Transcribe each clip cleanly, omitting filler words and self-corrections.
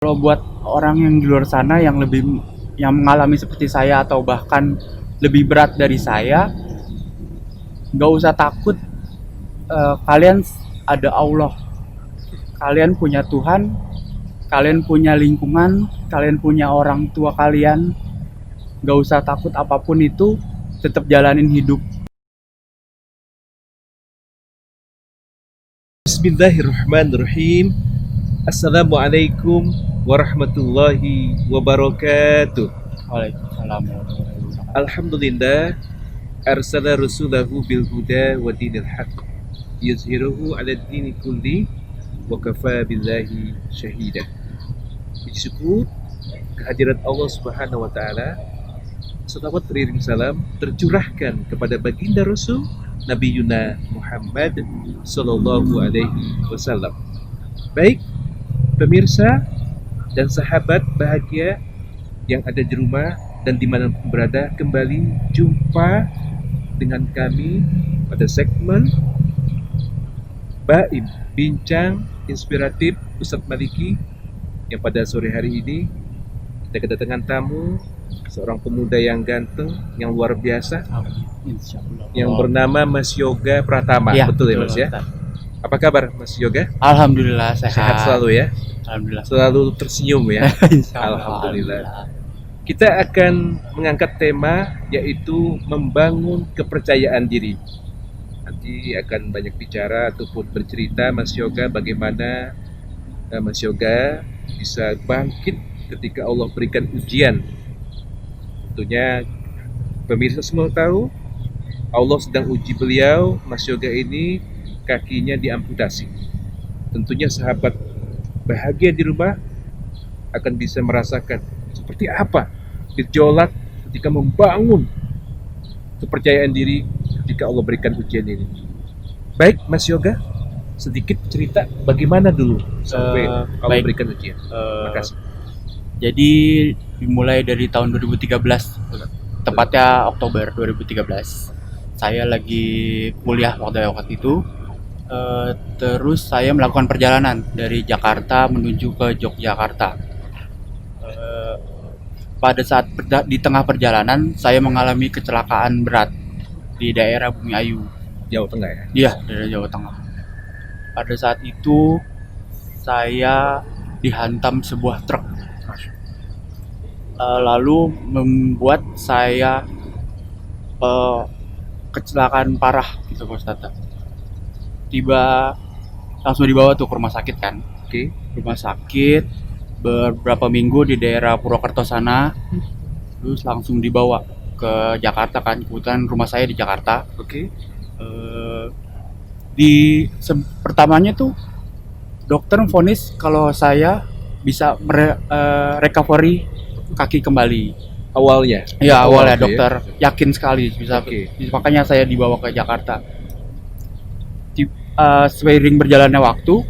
Kalau buat orang yang di luar sana yang mengalami seperti saya atau bahkan lebih berat dari saya, nggak usah takut. Kalian ada Allah, kalian punya Tuhan, kalian punya lingkungan, kalian punya orang tua kalian. Nggak usah takut apapun itu, tetap jalanin hidup. Bismillahirrahmanirrahim. Assalamualaikum warahmatullahi wabarakatuh. Waalaikumsalam warahmatullahi wabarakatuh. Alhamdulillah arsala rasulahu bil huda wa dinil haq yuzhiruhu ala dini kulli wa kafa billahi syahida. Puji syukur kehadirat Allah Subhanahu wa taala. Salawat beriring salam tercurahkan kepada baginda Rasul Nabi Yuna Muhammad sallallahu alaihi wasallam. Baik pemirsa dan sahabat bahagia yang ada di rumah dan dimanapun berada, kembali jumpa dengan kami pada segmen Baim Bincang Inspiratif Ustadz Maliki, yang pada sore hari ini kita kedatangan tamu, seorang pemuda yang ganteng, yang luar biasa, Insyaallah. yang bernama Mas Yoga Pratama. Ya, betul ya Mas ya? Ustaz. Apa kabar Mas Yoga? Alhamdulillah sehat. Sehat selalu ya? Alhamdulillah. Selalu tersenyum ya? Insyaallah. Alhamdulillah. Kita akan mengangkat tema yaitu membangun kepercayaan diri. Nanti akan banyak bicara ataupun bercerita Mas Yoga bagaimana Mas Yoga bisa bangkit ketika Allah berikan ujian. Tentunya pemirsa semua tahu Allah sedang uji beliau, Mas Yoga ini kakinya diamputasi. Tentunya sahabat bahagia di rumah akan bisa merasakan seperti apa gejolak ketika membangun kepercayaan diri ketika Allah berikan ujian ini. Baik Mas Yoga, sedikit cerita bagaimana dulu sampai Allah baik. berikan ujian. Makasih. Jadi dimulai dari tahun 2013, tepatnya Oktober 2013. Saya lagi kuliah waktu itu. Terus saya melakukan perjalanan dari Jakarta menuju ke Yogyakarta. Pada saat di tengah perjalanan saya mengalami kecelakaan berat di daerah Bumi Ayu. Jawa Tengah ya? Iya, daerah Jawa Tengah. Pada saat itu saya dihantam sebuah truk, lalu membuat saya kecelakaan parah gitu Pak Ustadz. Langsung dibawa tuh ke rumah sakit kan. Oke. Rumah sakit beberapa minggu di daerah Purwokerto sana, terus langsung dibawa ke Jakarta kan. Kebetulan rumah saya di Jakarta. Oke. Pertamanya tuh dokter vonis kalau saya bisa recovery kaki kembali. Awalnya? Ya awalnya Awal, dokter yakin sekali bisa. Oke. Makanya saya dibawa ke Jakarta. Seiring berjalannya waktu,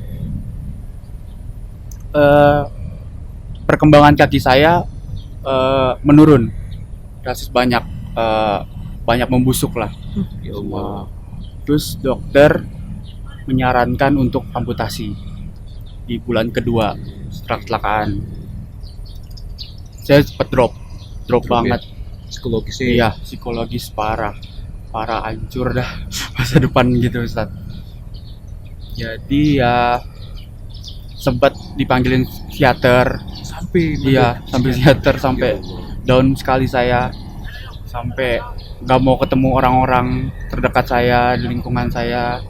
perkembangan kaki saya menurun, drastis, banyak membusuk lah. Ya Allah. Terus dokter menyarankan untuk amputasi di bulan kedua setelah kecelakaan. Saya sempat drop banget. Psikologisnya. Iya, psikologis parah hancur dah masa depan gitu Ustaz. Jadi ya sempat dipanggilin psikiater. Sampai Psikiater, sampai down sekali saya, sampai nggak mau ketemu orang-orang terdekat saya di lingkungan saya.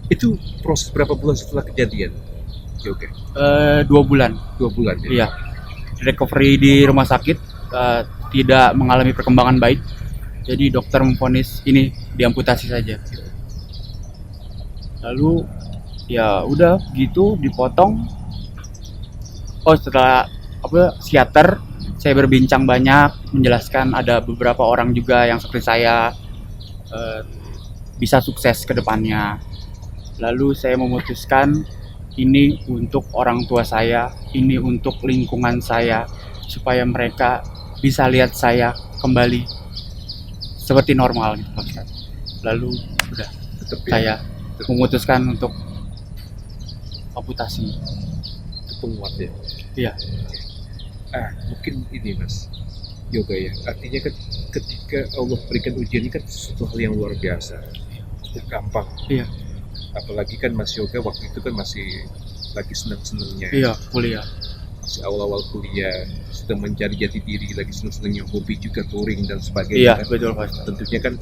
Itu proses berapa bulan setelah kejadian? Oke. 2 bulan. 2 bulan ya? Iya. Recovery di rumah sakit, tidak mengalami perkembangan baik. Jadi dokter memvonis ini diamputasi saja. Lalu ya udah gitu dipotong. Setelah psikiater, saya berbincang banyak, menjelaskan ada beberapa orang juga yang seperti saya bisa sukses ke depannya. Lalu saya memutuskan ini untuk orang tua saya, ini untuk lingkungan saya, supaya mereka bisa lihat saya kembali seperti normal gitu Pak Ustadz. Lalu udah saya memutuskan untuk amputasi. Itu penguat ya? Iya. Mungkin ini Mas Yoga ya. Artinya kan ketika Allah berikan ujian ini kan sesuatu hal yang luar biasa. Tidak gampang. Iya. Apalagi kan Mas Yoga waktu itu kan masih lagi senang-senangnya. Iya, kuliah. Masih awal-awal kuliah, sedang mencari jati diri, lagi senang-senangnya hobi juga touring dan Iya, sebagainya. Kan. betul Pak Ustadz. Tentunya kan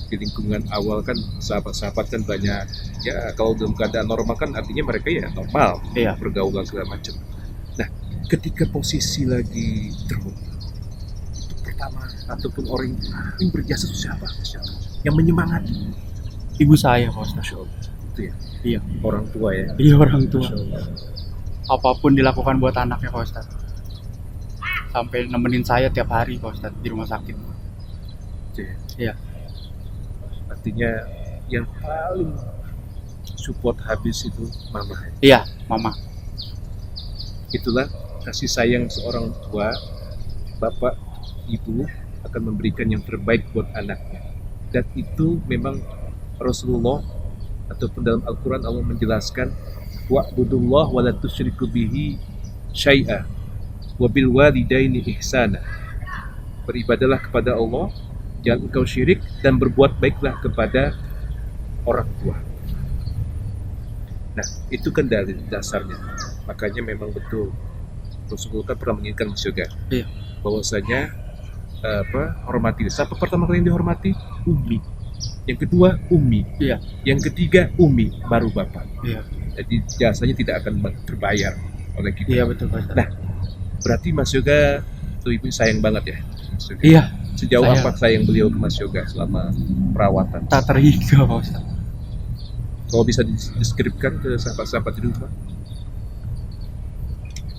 di lingkungan awal kan sahabat-sahabat kan banyak ya, kalau dalam keadaan normal kan artinya mereka ya normal, Iya. pergaulan segala macam. Nah, ketika posisi lagi drop, itu pertama ataupun orang yang berjasa itu siapa? Yang menyemangati. Ibu saya Pak Ustadz. Masya Allah. Itu ya, Iya. orang tua ya. Iya, orang tua. Masya Allah. Apapun dilakukan buat anaknya Pak Ustadz. Sampai nemenin saya tiap hari Pak Ustadz di rumah sakit. Itu ya. Iya. Artinya yang paling support habis itu mama. Iya, mama. Itulah kasih sayang seorang tua, bapak, ibu akan memberikan yang terbaik buat anaknya. Dan itu memang Rasulullah ataupun dalam Al-Quran Allah menjelaskan wa'budullah wa la tusyriku bihi syai'a wa bil walidaini ihsana. Beribadalah kepada Allah, jangan engkau syirik, dan berbuat baiklah kepada orang tua. Nah, itu kan dari dasarnya. Makanya memang betul Rasulullah kan pernah mengingatkan Mas Yoga Iya. bahwasanya hormati. Siapa pertama kali yang dihormati? Umi. Yang kedua Umi. Iya. Yang ketiga Umi, baru bapak. Iya. Jadi jasanya tidak akan terbayar oleh kita. Iya, betul Pak Ustadz. Nah, berarti Mas Yoga tuh ibu sayang banget ya, Mas Yoga. Iya, Sejauh sayang. apa sayang beliau ke Mas Yoga selama perawatan? tak terhingga Pak Ustadz. Kalau bisa deskripsikan ke sahabat-sahabat di rumah.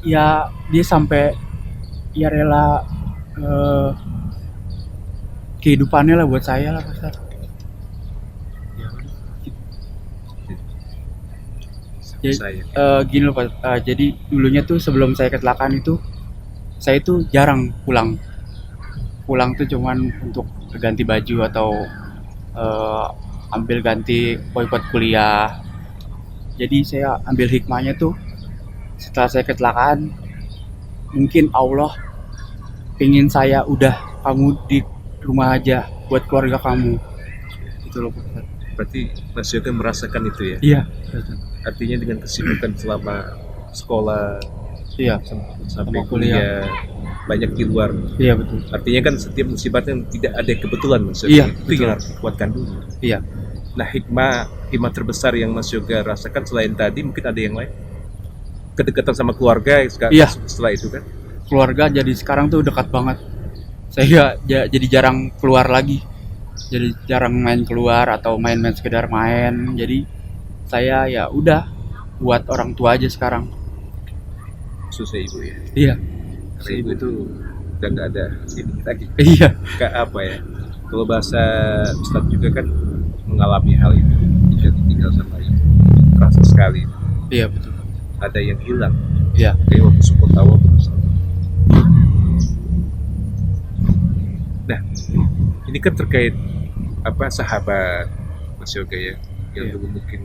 Ya, dia sampai ya rela kehidupannya lah buat saya lah Pak Ustadz. Ya udah. Jadi, Sayang. gini loh Pak, jadi dulunya tuh sebelum saya kecelakaan itu saya tuh jarang pulang tuh cuman untuk ganti baju atau ambil ganti buat kuliah. Jadi saya ambil hikmahnya tuh setelah saya kecelakaan, mungkin Allah pengen saya udah kamu di rumah aja buat keluarga kamu, itu loh Pak Ustadz. Berarti Mas Yoga merasakan itu ya. Iya, Artinya dengan kesibukan selama sekolah iya, sampai Sama kuliah banyak di luar. iya betul. Artinya kan setiap musibah yang tidak ada kebetulan Mas Yoga. Iya, Itu betul. yang harus dikuatkan dulu. Iya. Nah, hikmah terbesar yang Mas Yoga rasakan selain tadi mungkin ada yang lain. Kedekatan sama keluarga Iya. setelah itu kan. Keluarga jadi sekarang tuh dekat banget. Saya jadi jarang keluar lagi. Jadi jarang main keluar atau main-main sekedar main. Jadi saya ya udah buat orang tua aja sekarang. Khususnya ibu ya. Iya. Karena ibu itu udah nggak ada ini lagi. Iya. Kayak apa ya? Kalau bahasa Ustadz juga kan mengalami hal itu. Jadi tinggal sama ibu. Terasa sekali. Iya betul. Ada yang hilang. Iya. Kayak waktu support awal terus. Nah, ini kan terkait sahabat Mas Yoga ya, yang Iya. dulu mungkin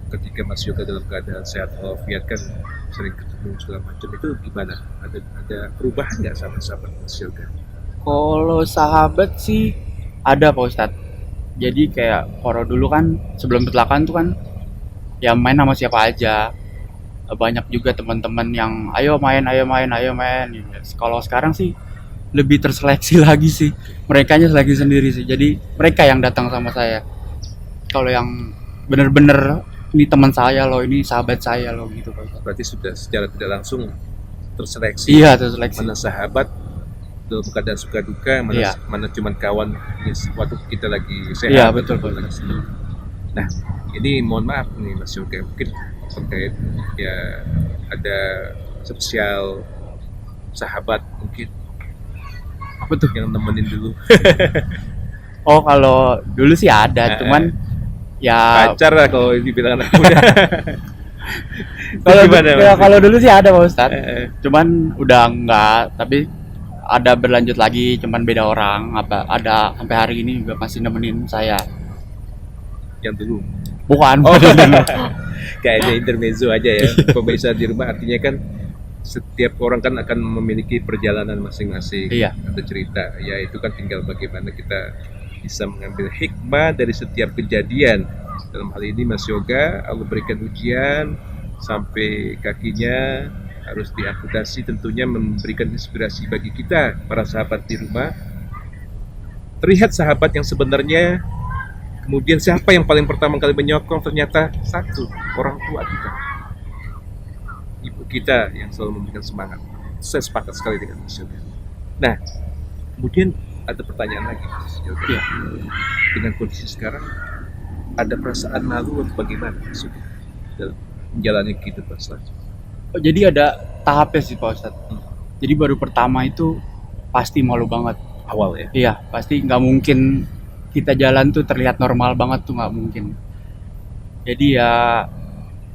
ketika Mas Yoga dalam keadaan sehat walafiat kan sering ketemu segala macam, itu gimana? Ada perubahan nggak sama sahabat Mas Yoga? Kalau sahabat sih ada Pak Ustadz. Jadi kayak kalau dulu kan sebelum kecelakaan tuh kan ya main sama siapa aja. Banyak juga teman-teman yang ayo main. Kalau sekarang sih lebih terseleksi lagi sih. Merekanya seleksi sendiri sih. Jadi mereka yang datang sama saya. Kalau yang bener-bener ini teman saya loh, ini sahabat saya loh gitu Pak Ustadz. Berarti sudah secara tidak langsung terseleksi. Iya, terseleksi. Mana sahabat dalam keadaan suka duka, Iya. mana cuman kawan waktu kita lagi sehat. Iya, betul, ataupun betul. lagi senang. Nah, ini mohon maaf nih Mas Yoga, mungkin terkait ya ada spesial sahabat mungkin Apa tuh? yang nemenin dulu. Oh, kalau dulu sih ada, cuman ya Pacar lah kalau dibilang anak muda. kalau Gimana, ya, Mas? kalau dulu sih ada Pak Ustadz. Eh, Cuman udah enggak, tapi ada berlanjut lagi, cuman beda orang. Ada sampai hari ini juga masih nemenin saya. yang dulu. Bukan. Oh, bukan. kayaknya intermezzo aja ya. Pemirsa di rumah, artinya kan setiap orang kan akan memiliki perjalanan masing-masing. Iya. Ada cerita, ya itu kan tinggal bagaimana kita bisa mengambil hikmah dari setiap kejadian. Dalam hal ini Mas Yoga, Allah berikan ujian sampai kakinya harus diamputasi, tentunya memberikan inspirasi bagi kita para sahabat di rumah. Terlihat sahabat yang sebenarnya, kemudian siapa yang paling pertama kali menyokong, ternyata satu, orang tua kita, ibu kita yang selalu memberikan semangat. Saya sepakat sekali dengan Mas Yoga. Nah, kemudian ada pertanyaan lagi Mas Yoga. Iya. Dengan kondisi sekarang, ada perasaan malu atau bagaimana Mas Yoga dalam menjalani kehidupan selanjutnya? Oh, jadi ada tahapnya sih Pak Ustadz. Jadi baru pertama itu pasti malu banget. Awal ya? Iya, pasti nggak mungkin kita jalan tuh terlihat normal banget tuh, nggak mungkin. Jadi ya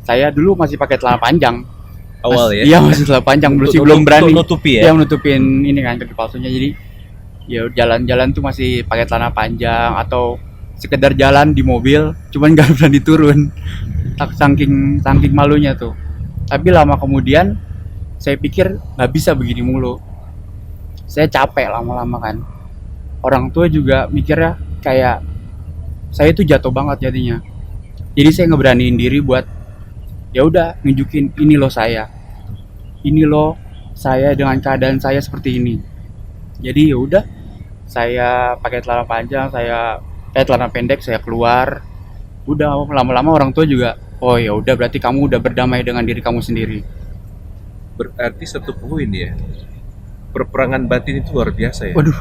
saya dulu masih pakai celana panjang. Awal ya? Iya, masih celana panjang, belum berani. Nutupi Iya, ya? menutupin ini kan kaki palsunya. Jadi ya jalan-jalan tuh masih pakai celana panjang atau sekedar jalan di mobil, cuman nggak berani turun. Saking malunya tuh. Tapi lama kemudian saya pikir nggak bisa begini mulu. Saya capek lama-lama kan. Orang tua juga mikirnya kayak saya itu jatuh banget jadinya. Jadi saya ngeberaniin diri buat ya udah nunjukin ini loh saya. Ini loh saya dengan keadaan saya seperti ini. Jadi ya udah saya pakai celana panjang, saya celana pendek, saya keluar. Udah lama-lama orang tua juga, oh ya udah berarti kamu udah berdamai dengan diri kamu sendiri. Berarti satu poin ya, perperangan batin itu luar biasa ya. Waduh,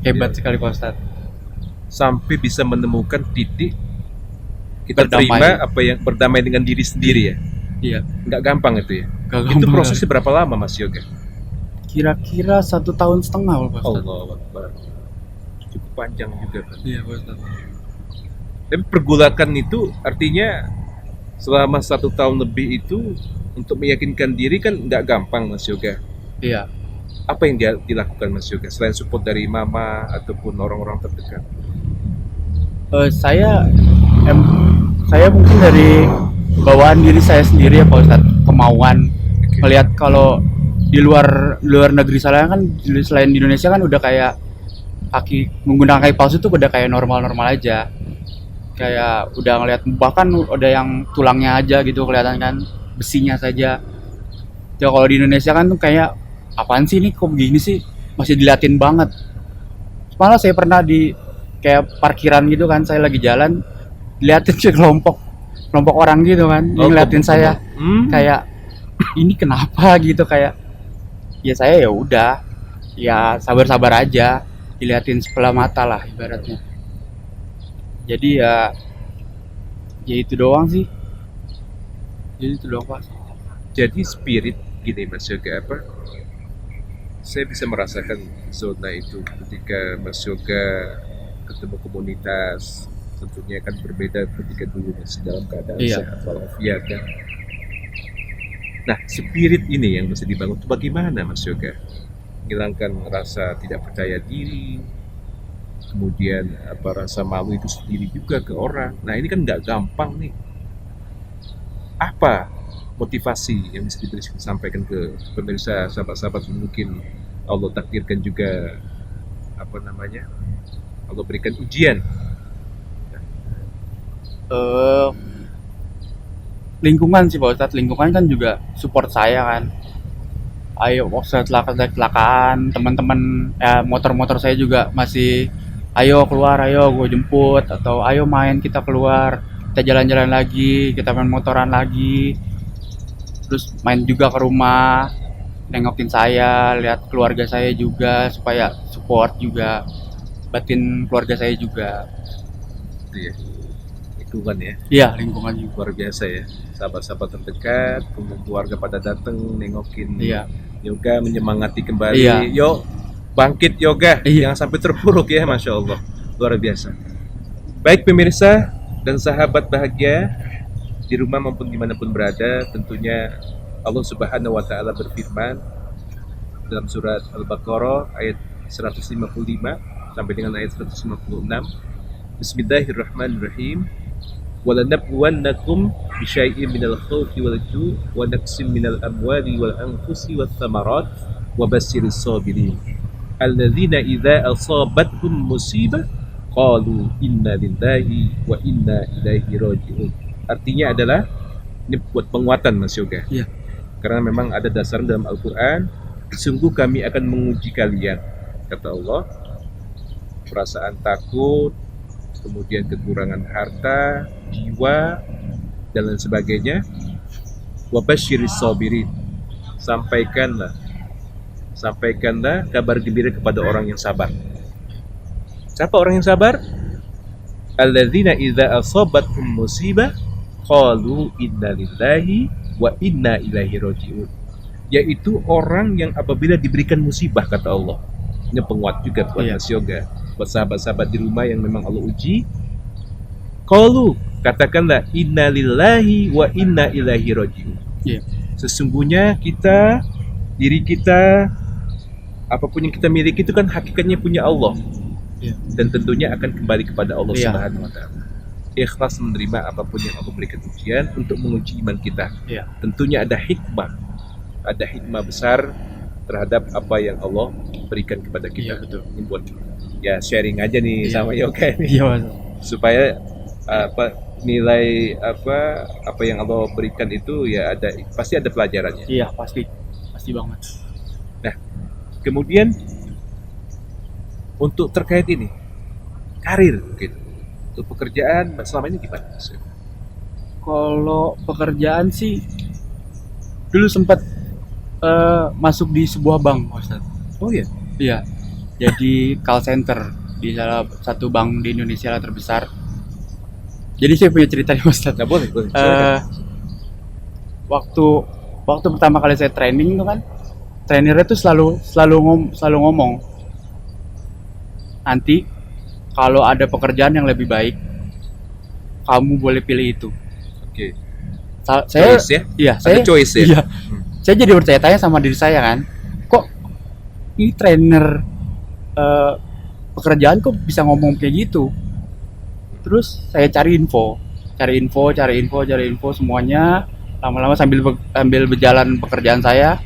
hebat sekali Pak Ustadz. Sampai bisa menemukan titik kita Berdamai. terima apa yang berdamai dengan diri sendiri ya. Iya, Nggak gampang itu ya. gak Itu gampang. prosesnya berapa lama Mas Yoga? Kira-kira 1,5 tahun Pak Ustadz. Allah Akbar. Cukup panjang juga kan. Iya Pak Ustadz. Tapi pergulakan itu artinya selama 1 tahun lebih itu untuk meyakinkan diri kan nggak gampang Mas Yoga. Iya. Apa yang dia dilakukan Mas Yoga selain support dari mama ataupun orang-orang terdekat? Saya mungkin dari bawaan diri saya sendiri ya Pak Ustadz, kemauan melihat kalau di luar negeri sana kan, selain di Indonesia kan udah kayak menggunakan kaki palsu tuh udah kayak normal-normal aja, kayak udah ngelihat bahkan udah yang tulangnya aja gitu kelihatan kan, besinya saja. Ya kalau di Indonesia kan tuh kayak apaan sih ini, kok begini sih, masih diliatin banget. Malah saya pernah di kayak parkiran gitu kan, saya lagi jalan liatin sih kelompok orang gitu kan, ngeliatin saya kayak ini kenapa gitu, kayak ya saya ya udah ya sabar-sabar aja, diliatin sebelah mata lah ibaratnya. Jadi ya itu doang sih, jadi itu doang Pak. Jadi spirit gini Mas Yoga, apa? Saya bisa merasakan zona itu ketika Mas Yoga ketemu komunitas, tentunya kan berbeda ketika dulu masih dalam keadaan Iya. sehat walafiat kan. Nah, spirit ini yang mesti dibangun itu bagaimana Mas Yoga? Hilangkan rasa tidak percaya diri, kemudian rasa malu itu sendiri juga ke orang. Nah ini kan nggak gampang nih. Apa motivasi yang bisa disampaikan ke pemirsa, sahabat-sahabat mungkin Allah takdirkan juga Allah berikan ujian. Lingkungan sih Pak Ustadz, lingkungan kan juga support saya kan. Ayo setelah kecelakaan teman-teman motor-motor saya juga masih ayo keluar, ayo gue jemput, atau ayo main kita keluar, kita jalan-jalan lagi, kita main motoran lagi, terus main juga ke rumah, nengokin saya, lihat keluarga saya juga supaya support juga, batin keluarga saya juga. Itu ya, lingkungan ya, Iya, lingkungan juga. luar biasa ya. Sahabat-sahabat terdekat, keluarga pada datang nengokin Iya. Yoga, menyemangati kembali. Iya. Yuk bangkit Yoga, Iya. jangan sampai terpuruk ya, Masya Allah, luar biasa. Baik pemirsa dan sahabat bahagia di rumah maupun dimanapun berada, tentunya Allah Subhanahu Wa Taala berfirman dalam surat Al-Baqarah ayat 155 sampai dengan ayat 156, Bismillahirrahmanirrahim. Walanabluwannakum bisyai'in minal khawfi wal ju' wa naqsim minal amwali wal anfusi wath thamarat wa basyirish sabirin alladzina idza asabathum musibah qalu inna lillahi wa inna ilaihi raji'un. Artinya adalah ini buat penguatan Mas Yoga. Iya. Karena memang ada dasar dalam Al-Quran, sungguh kami akan menguji kalian, kata Allah. Perasaan takut, kemudian kekurangan harta, jiwa, dan lain sebagainya. Wabasyiris sabirin. Sampaikanlah kabar gembira kepada orang yang sabar. Siapa orang yang sabar? Alladzina idza asabathum musibah qalu inna lillahi wa inna ilaihi raji'un. Yaitu orang yang apabila diberikan musibah, kata Allah. Ini penguat juga buat Mas Yoga, buat sahabat-sahabat di rumah yang memang Allah uji. Qalu, katakanlah inna lillahi wa inna ilaihi raji'un. Sesungguhnya diri kita, apapun yang kita miliki itu kan hakikatnya punya Allah. Dan tentunya akan kembali kepada Allah Subhanahu wa Ta'ala. Ikhlas menerima apapun yang Allah berikan ujian untuk menguji iman kita. Tentunya ada hikmah besar terhadap apa yang Allah berikan kepada kita. Ini buat ya sharing aja nih sama Yoga ini. Supaya nilai apa yang Allah berikan itu ya pasti ada pelajarannya. Iya, pasti banget. Nah, kemudian untuk terkait ini karir mungkin untuk pekerjaan selama ini gimana? Kalau pekerjaan sih dulu sempat masuk di sebuah bank, Ustaz. Oh iya? Iya. Jadi call center di salah satu bank di Indonesia terbesar. Jadi saya punya cerita nih, Ustaz. Nah, boleh. Waktu pertama kali saya training itu kan, trainernya tuh selalu ngomong, nanti kalau ada pekerjaan yang lebih baik, kamu boleh pilih itu. Oke. Saya, choice ya? Iya, ada choice ya? Iya. Saya jadi bertanya-tanya sama diri saya kan, kok ini trainer pekerjaan kok bisa ngomong kayak gitu? Terus saya cari info semuanya. Lama-lama sambil berjalan pekerjaan saya,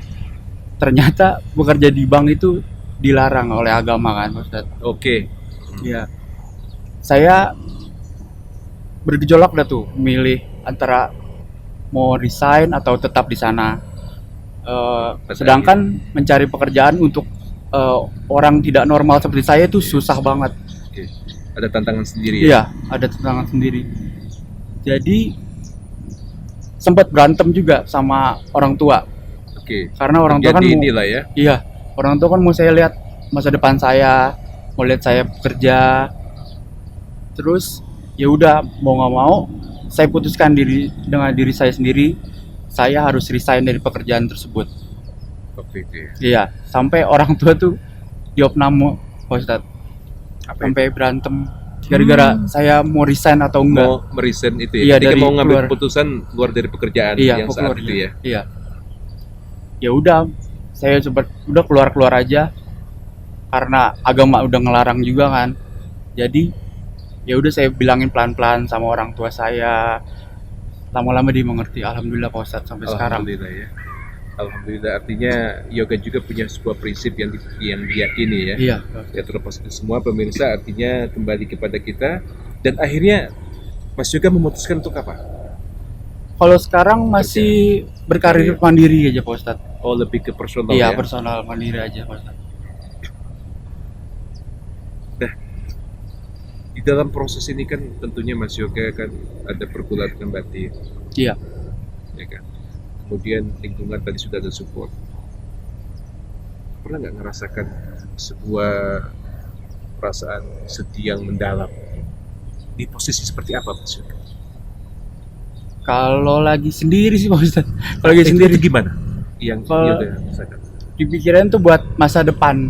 ternyata bekerja di bank itu dilarang oleh agama kan, Ustaz. Oke. Iya. Saya bergejolak dah tuh, milih antara mau resign atau tetap di sana. Sedangkan mencari pekerjaan untuk orang tidak normal seperti saya itu susah banget. Oke. Ada tantangan sendiri ya? Iya, ada tantangan sendiri. Jadi sempat berantem juga sama orang tua. Oke. Karena orang tua kan inilah ya. Iya, orang tua kan mau saya lihat masa depan saya, mau lihat saya bekerja. Terus ya udah, mau nggak mau saya putuskan dengan diri saya sendiri, saya harus resign dari pekerjaan tersebut. Oke. Iya, sampai orang tua tuh diopname, Ustaz. Sampai berantem gara-gara saya mau resign atau enggak. Mau meresign itu ya? Iya, Ketika dari mau ngambil keluar. keputusan keluar dari pekerjaan yang saat itu ya? Iya. Ya udah, saya udah keluar aja karena agama udah ngelarang juga kan. Jadi ya udah saya bilangin pelan-pelan sama orang tua saya. Lama-lama dia mengerti. Alhamdulillah Pak Ustadz sampai sekarang. Alhamdulillah ya. Alhamdulillah, artinya yoga juga punya sebuah prinsip yang diyakini ya. Iya. Ya, terlepas itu semua pemirsa, artinya kembali kepada kita. Dan akhirnya Mas Yoga memutuskan untuk apa? Kalau sekarang masih berkarir mandiri aja Pak Ustadz. Oh, lebih ke personal ya? ya? Iya, personal mandiri aja Pak Ustadz. Nah, di dalam proses ini kan tentunya Mas Yoga kan ada pergulatan batin. Iya. Ya kan? Kemudian lingkungan tadi sudah ada support. Pernah nggak ngerasakan sebuah perasaan sedih yang mendalam? Di posisi seperti apa Mas Yoga? Kalau lagi sendiri sih Pak Ustadz. Kalau lagi sendiri itu gimana? Yang Yoga rasakan? Dipikirin tuh buat masa depan.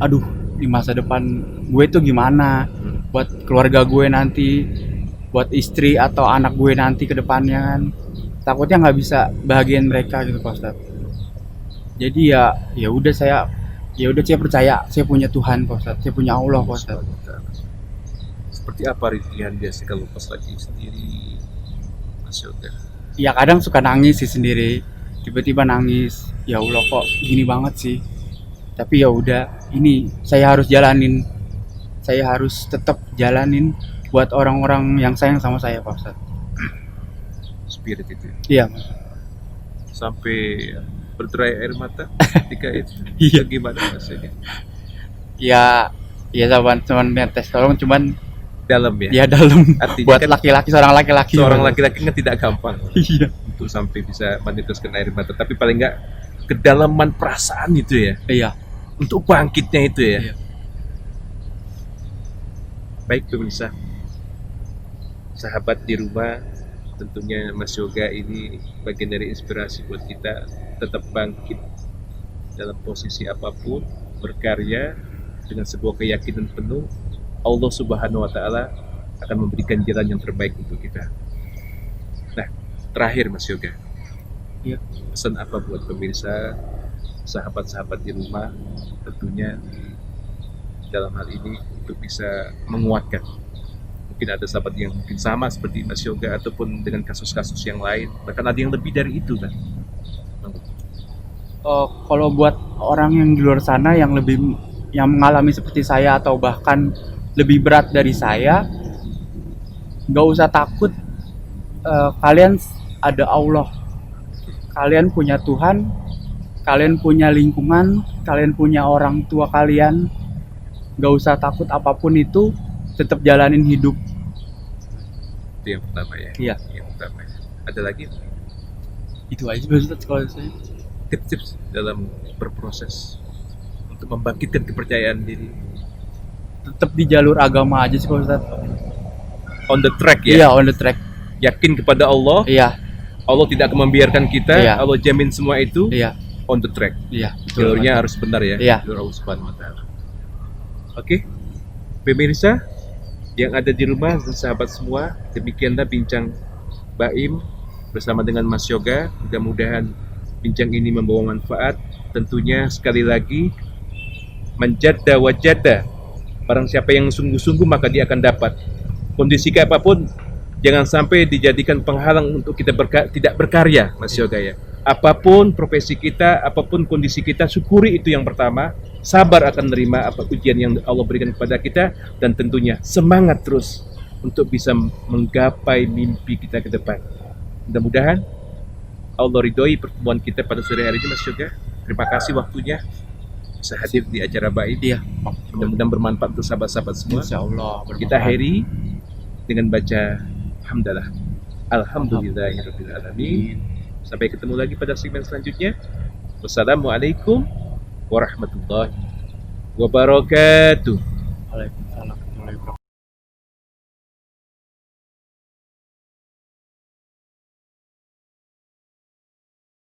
Aduh, di masa depan gue tuh gimana? Buat keluarga gue nanti, buat istri atau anak gue nanti ke depannya kan. Takutnya nggak bisa bahagiain mereka gitu Pak Ustadz. Jadi ya udah saya percaya saya punya Tuhan Pak Ustadz, saya punya Allah Pak Ustadz. Seperti apa rintihan biasa kalau pas lagi sendiri, Mas Yoga? Ya kadang suka nangis sih sendiri, tiba-tiba nangis, ya Allah kok gini banget sih. Tapi ya udah, ini saya harus jalanin, saya harus tetap jalanin buat orang-orang yang sayang sama saya, Pak Ustadz. Spirit itu Iya, Mas. sampai berderai air mata ketika itu. Iya. Gimana Mas Yoga? Ya, ya cuman netes tolong, cuman Dalam ya. ya dalam. Artinya Buat kan laki-laki, seorang laki-laki. seorang Mas. laki-laki kan tidak gampang Iya, untuk sampai bisa meneteskan air mata, tapi paling enggak kedalaman perasaan itu ya, iya, untuk bangkitnya itu ya. Iya. Baik pemirsa, sahabat di rumah, tentunya Mas Yoga ini bagian dari inspirasi buat kita tetap bangkit dalam posisi apapun, berkarya dengan sebuah keyakinan penuh Allah Subhanahu wa Ta'ala akan memberikan jalan yang terbaik untuk kita. Nah, terakhir Mas Yoga, Iya. pesan apa buat pemirsa, sahabat-sahabat di rumah, tentunya dalam hal ini untuk bisa menguatkan. Mungkin ada sahabat yang mungkin sama seperti Mas Yoga ataupun dengan kasus-kasus yang lain, bahkan ada yang lebih dari itu kan. Kalau buat orang yang di luar sana yang mengalami seperti saya atau bahkan lebih berat dari saya, nggak usah takut. Kalian ada Allah, kalian punya Tuhan, kalian punya lingkungan, kalian punya orang tua kalian. Nggak usah takut apapun itu, tetap jalanin hidup. Itu yang pertama ya. Iya. Yang pertama. Ada lagi Itu aja Ustaz kalau saya. tips-tips dalam berproses untuk membangkitkan kepercayaan diri? Tetap di jalur agama aja sih Pak Ustaz. On the track ya. Iya, on the track. Yakin kepada Allah. Iya, Allah tidak akan membiarkan kita. Iya. Allah jamin semua itu. iya, On the track. iya. betul, Jalurnya Pak. harus benar ya. Iya. Jalur Allah Subhanahu wa Ta'ala. Oke. Pemirsa yang ada di rumah dan sahabat semua, demikianlah bincang Baim bersama dengan Mas Yoga. Mudah-mudahan bincang ini membawa manfaat. Tentunya sekali lagi, manjadda wajadda. Barang siapa yang sungguh-sungguh maka dia akan dapat. Kondisi kayak apapun, jangan sampai dijadikan penghalang untuk kita tidak berkarya, Mas Yoga ya. Apapun profesi kita, apapun kondisi kita, syukuri itu yang pertama. Sabar akan menerima apa ujian yang Allah berikan kepada kita, dan tentunya semangat terus untuk bisa menggapai mimpi kita ke depan. Mudah-mudahan Allah ridhoi pertemuan kita pada sore hari ini, Mas Yoga. Terima kasih waktunya bisa hadir di acara Baim. Iya, Mudah-mudahan bermanfaat untuk sahabat-sahabat semua. insya Allah. Kita akhiri dengan baca hamdalah. Alhamdulillahirabbil alamin. Sampai ketemu lagi pada segmen selanjutnya. Wassalamualaikum warahmatullahi wabarakatuh. Waalaikumsalam warahmatullahi wabarakatuh.